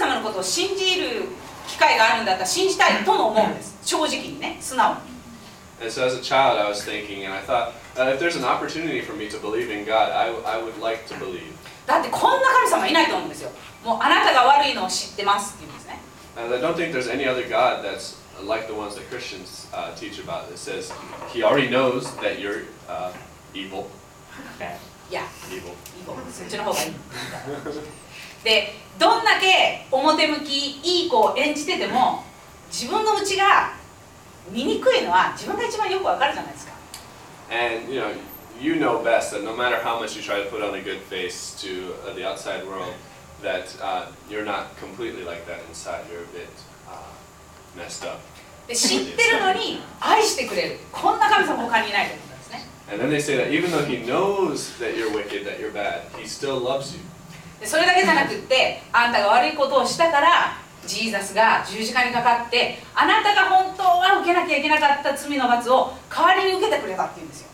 様のことを信じる機会があるんだったら信じたいとも思うんです。正直にね、素直に。And so as a child, I was thinking, and I thought, if there's an opportunity for me to believe in God, I would like to believe. だってこんな神様いないと思うんですよ。もうあなたが悪いのを知ってますって言うんですね。And I don't think there's any other God that's like the ones that Christians teach about. It says He already knows that you're evil. Yeah. Evil. そっちの方がいい。で、どんだけ表向きいい子を演じてても、自分の内が醜いのは自分が一番よくわかるじゃないですか。And you know best that no matter how much you try to put on a good face to the outside world, that you're not completely like that inside. You're a bit messed up. で、知ってるのに愛してくれる。こんな神様他にいないということですね。And then they say that even though He knows that you're wicked, that you're bad, He still loves you. で、それだけじゃなくって、あんたが悪いことをしたから、ジーザスが十字架にかかって、あなたが本当は受けなきゃいけなかった罪の罰を代わりに受けてくれたっていうんですよ。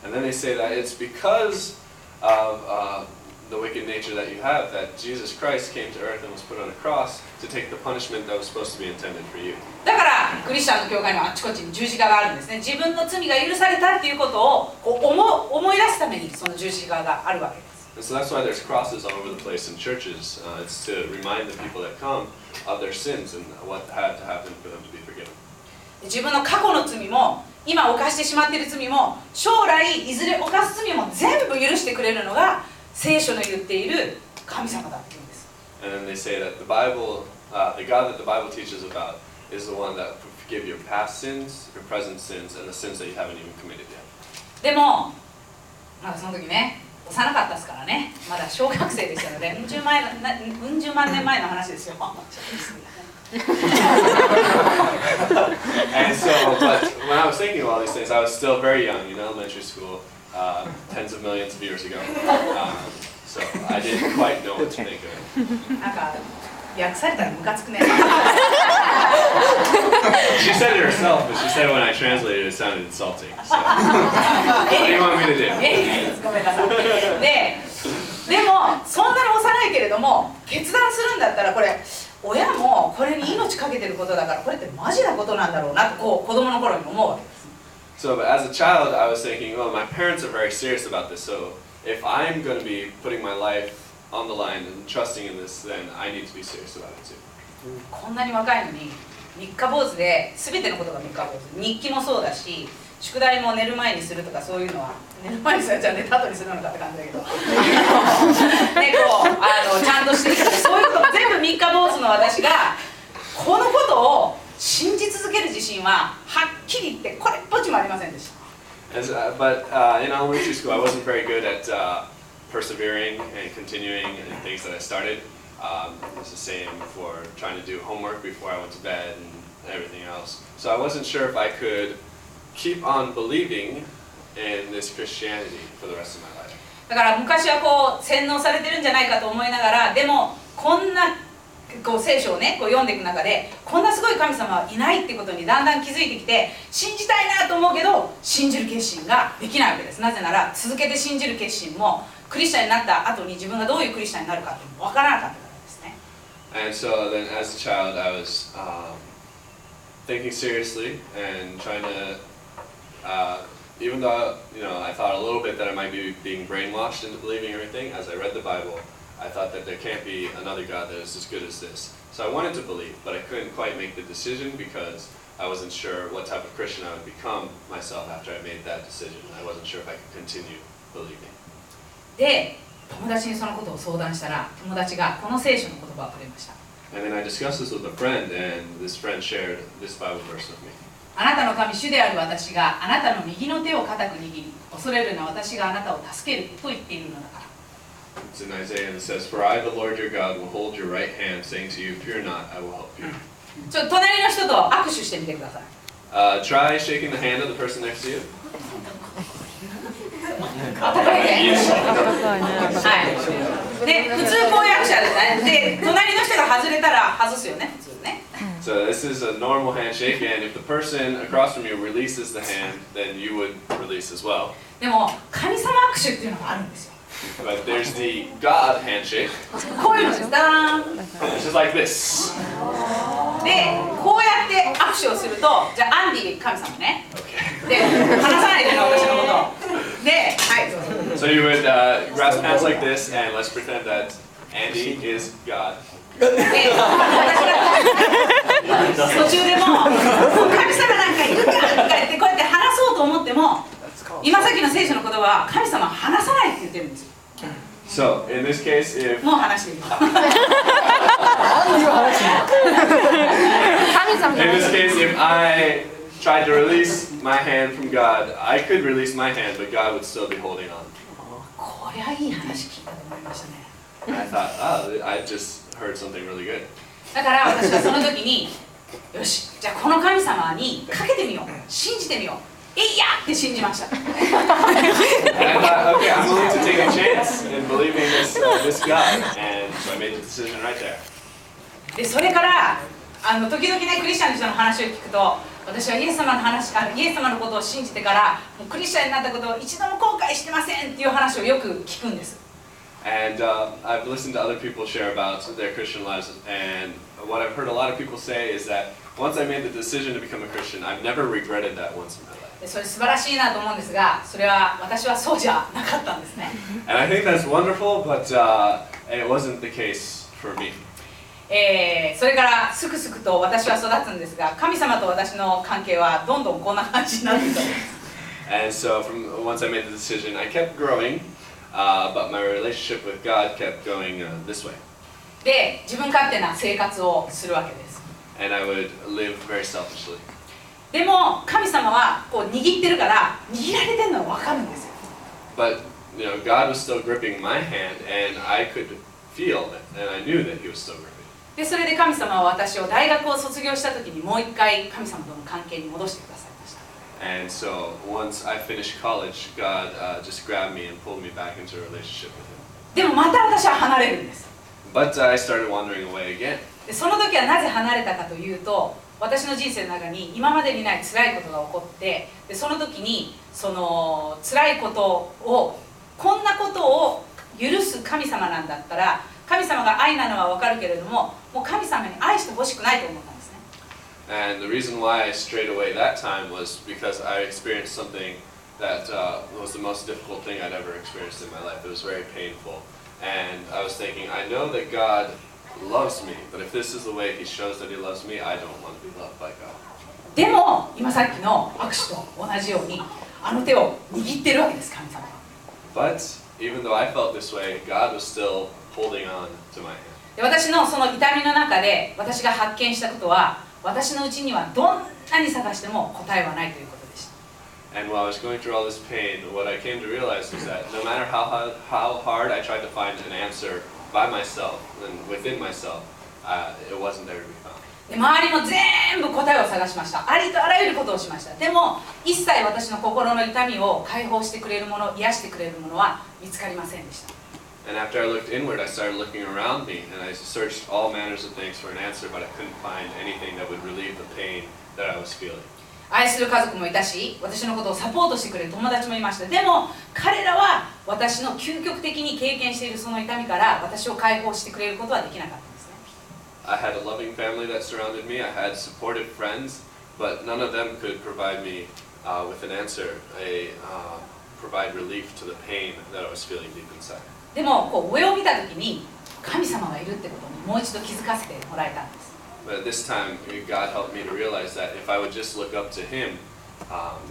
And then they say that it's because of the wicked nature that you have that Jesus Christ came to earth and was put on a cross to take the punishment that was supposed to be intended for you. だからクリスチャンの教会にはあちこちに十字架があるんですね。自分の罪が許されたっていうことを思い出すためにその十字架があるわけです。And so that's why there's crosses all over the place in churches. It's to remind the people that come of their sins and what had to happen for them to be forgiven. 自分の過去の罪も今犯してしまっている罪も将来いずれ犯す罪も全部許してくれるのが聖書の言っている神様だっていうんです。And then they say that the Bible, the God that the Bible teaches about, is the one that will forgive your past sins, your present sins, and the sins that you haven't even committed yet. でもまだその時ね、幼かったですからね、まだ小学生でしたので、うん十万年前の話ですよ。And so, but when I was thinking of all these things, I was still very young, elementary school, tens of millions of years ago. So I didn't quite know what to think of it. なんか訳されたらムカつくね。She said it herself, but she said when I translated it, it sounded insulting. So, what do you want me to do? ごめんなさい。でもそんなに幼いけれども決断するんだったらこれ。親もこれに命かけてることだからこれってマジなことなんだろうなと子供の頃に思うわけです。So, but as a child, I was thinking, well, my parents are very serious about this. So, if I'm going to be putting my life on the line and trusting in this, then I need to be serious about it too. こんなに若いのに三日坊主で全てのことが三日坊主。日記もそうだし、宿題も寝る前にするとかそういうのは寝る前にするじゃ寝た後にするのかって感じだけど、ねちゃんとしてるそういうことも全部三日坊主の私がこのことを信じ続ける自信ははっきり言ってこれっぽっちもありませんでした。But in elementary school, I wasn't very good at persevering and continuing in things that I started. It was the same for trying to do homework before I went to bed and everything else. So I wasn't sure if I could keep on believing in this Christianity for the rest of my life. だから昔はこう洗脳されてるんじゃないかと思いながら、でもこんな聖書をね読んでいく中でこんなすごい神様はいないってことにだんだん気づいてきて信じたいなと思うけど信じる決心ができないわけです。なぜなら続けて信じる決心もクリスチャンになった後に自分がどういうクリスチャンになるかって分からなかったからですね。And so then as a child I was thinking seriously and trying to even though I thought a little bit that I might be being brainwashed into believing everything, as I read the Bible, I thought that there can't be another God that is as good as this. So I wanted to believe, but I couldn't quite make the decision because I wasn't sure what type of Christian I would become myself after I made that decision. I wasn't sure if I could continue believing. で、友達にそのことを相談したら、友達がこの聖書の言葉をくれました。And then I discussed this with a friend, and this friend shared this Bible verse with me. あなたの神、主である私があなたの右の手を固く握り、恐れるな私があなたを助けると言っているのだから。It's in Isaiah and it says, For I, the Lord your God, will hold your right hand, saying to you, Fear not, I will help you. ちょっと隣の人と握手してみてください。Try shaking the hand of the person next to you. あったかいね。はい。で、普通こういう握手あるね。で、隣の人が外れたら外すよね、普通ね。So this is a normal handshake, and if the person across from you releases the hand, then you would release as well. でも、神様握手っていうのがあるんですよ。But there's the God handshake. こういうのです。ダーン。 It's just like this. で、こうやって握手をすると、じゃあアンディ神様ね。 Okay. で、離さないでね、私のこと。で、はい、どうぞ。 So you would grasp hands like this, and let's pretend that Andy is God. で、私が途中でも神様なんかいるかとか言ってこうやって話そうと思っても、今さっきの聖書の言葉は神様は話さないって言ってるんですよ。 So in this case, if もう話していい。 in this case, if I tried to release my hand from God, I could release my hand, but God would still be holding on. こりゃいい話聞いたと思いましたね。 And I thought, oh, I just heard something really good. だから私はその時に、よし、じゃあこの神様にかけてみよう、信じてみよう、いやって信じました。 And I thought, okay, I'm willing to take a chance in believing this God. And so I made the decision right there. で、それから時々ねクリスチャンの人の話を聞くと、私はイエス様の話、イエス様のことを信じてからもうクリスチャンになったことを一度も後悔してませんっていう話をよく聞くんです。 And I've listened to other people share about their Christian lives, and what I've heard a lot of people say is that once I made the decision to become a Christian, I've never regretted that once in my life. でそれ素晴らしいなと思うんですが、それは私はそうじゃなかったんですね。 And I think that's wonderful, but it wasn't the case for me. それからすくすくと私は育つんですが、神様と私の関係はどんどんこんな感じになっていたんです。 And so from once I made the decision, I kept growing, but my relationship with God kept going this way. で、自分勝手な生活をするわけです。 And I would live very selfishly. でも神様はこう握ってるから握られてるのは分かるんですよ。 But you know, God was still gripping my hand, and I could feel it, and I knew that He was still gripping. で、それで神様は私を大学を卒業した時にもう一回神様との関係に戻してくださいました。 And so once I finished college, God just grabbed me and pulled me back into a relationship with Him. でもまた私は離れるんです。 But I started wandering away again. で、その時はなぜ離れたかというと、私の人生の中に今までにない辛いことが起こって、でその時にその辛いことを、こんなことを許す神様なんだったら、神様が愛なのは分かるけれども、もう神様に愛してほしくないと思ったんですね。 And the reason why I strayed away that time was because I experienced something that was the most difficult thing I'd ever experienced in my life. It was very painful. And I was thinking, I know that God loves me, but if this is the way He shows that He loves me, I don't want to be loved by God. でも今さっきの握手と同じようにあの手を握ってるわけです、神様は。 But even though I felt this way, God was still holding on to my hand. で、私のその痛みの中で私が発見したことは、私のうちにはどんなに探しても答えはないということでした。 And while I was going through all this pain, what I came to realize is that no matter how hard I tried to find an answer by myself and within myself, it wasn't there to be found. で、周りも全部答えを探しました。ありとあらゆることをしました。でも一切私の心の痛みを解放してくれるもの、癒してくれるものは見つかりませんでした。 And after I looked inward, I started looking around me, and I searched all manners of things for an answer, but I couldn't find anything that would relieve the pain that I was feeling. 愛する家族もいたし、私のことをサポートしてくれる友達もいました。でも彼らは私の究極的に経験しているその痛みから私を解放してくれることはできなかったんですね。 I had a loving family that surrounded me. I had supportive friends, but none of them could provide me with an answer, provide relief to the pain that I was feeling deep inside. でもこう上を見た時に神様がいるってことにもう一度気づかせてもらえたんです。 But this time, God helped me to realize that if I would just look up to Him,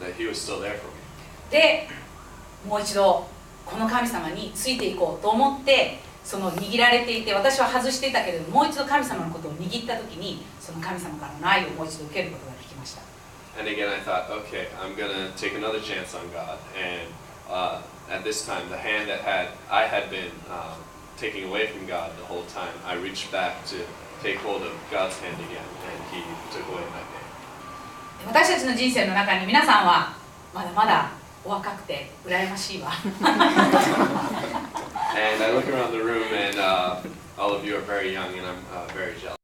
that He was still there for me. で、もう一度この神様についていこうと思って、その握られていて私は外していたけれども、もう一度神様のことを握った時にその神様からの愛をもう一度受けることができました。 And again, I thought, okay, I'm gonna take another chance on God. And at this time, the hand that I had been taking away from God the whole time, I reached back to take hold of God's hand again, and He took away my pain. 私たちの人生の中に皆さんはまだまだお若くて羨ましいわ。 And I look around the room, and all of you are very young, and I'm very jealous.